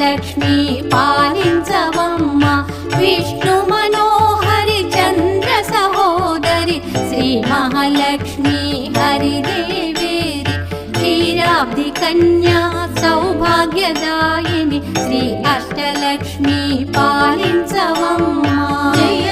అష్టలక్ష్మి పాలించవమ్మ విష్ణు మనోహరి చంద్ర సహోదరి శ్రీ మహాలక్ష్మి హరిదేవేరి క్షీరాబ్ది కన్యా సౌభాగ్యదాయిని శ్రీ అష్టలక్ష్మి పాలించవమ్మ. జయ